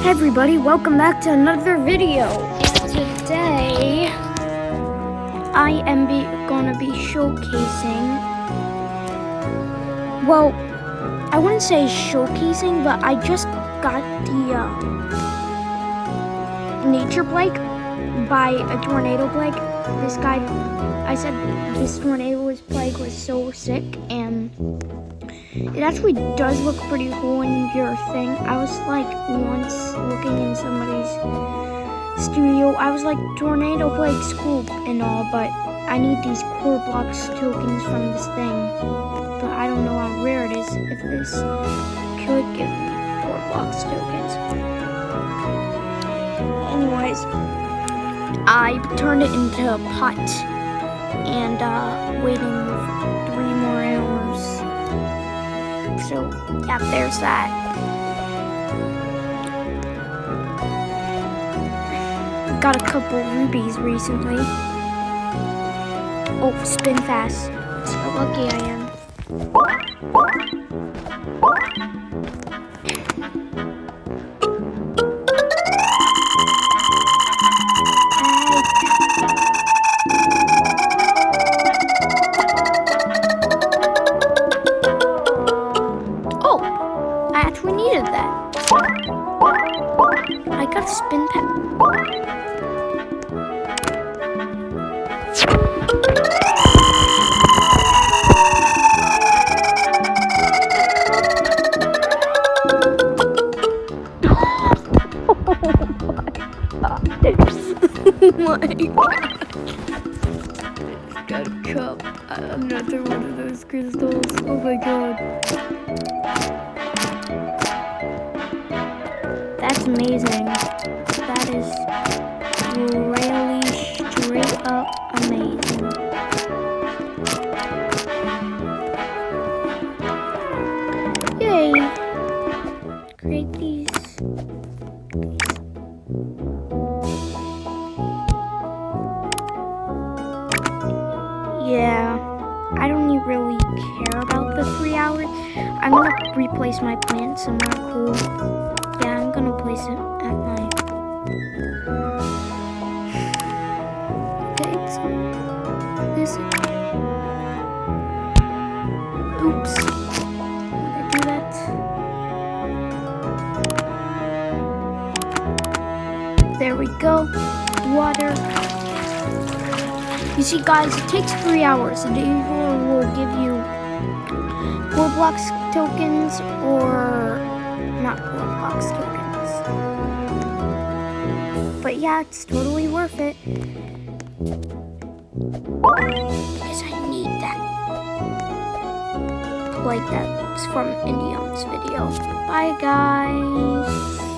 Hey everybody, welcome back to another video. And today I am gonna be showcasing, well, I wouldn't say showcasing, but I just got the nature plague by a tornado plague. This guy, I said this tornado plague was so sick, and it actually does look pretty cool in your thing. I was like once looking in somebody's studio. I was like, tornado plague scoop and all, but I need these core blocks tokens from this thing. But I don't know how rare it is if this could give me core blocks tokens. Anyways, I turned it into a pot and waiting 3 more hours. So, yeah, there's that. Got a couple rubies recently. Oh, spin fast. That's how lucky I am. We needed that. I got a spin pack. Oh my god. Got a cup. Another one of those crystals. Oh my god. That's amazing. That is really straight up amazing. Yay! Create these. Yeah, I don't really care about the 3 hours. I'm gonna replace my plant somewhere cool. Yeah, I'm gonna place it at night. Okay, so this. Oops. Did I do that? There we go. Water. You see, guys, it takes 3 hours. It either will give you core blocks tokens or not core blocks tokens. But yeah, it's totally worth it. Because I need that. Like that was from Indion's video. Bye, guys.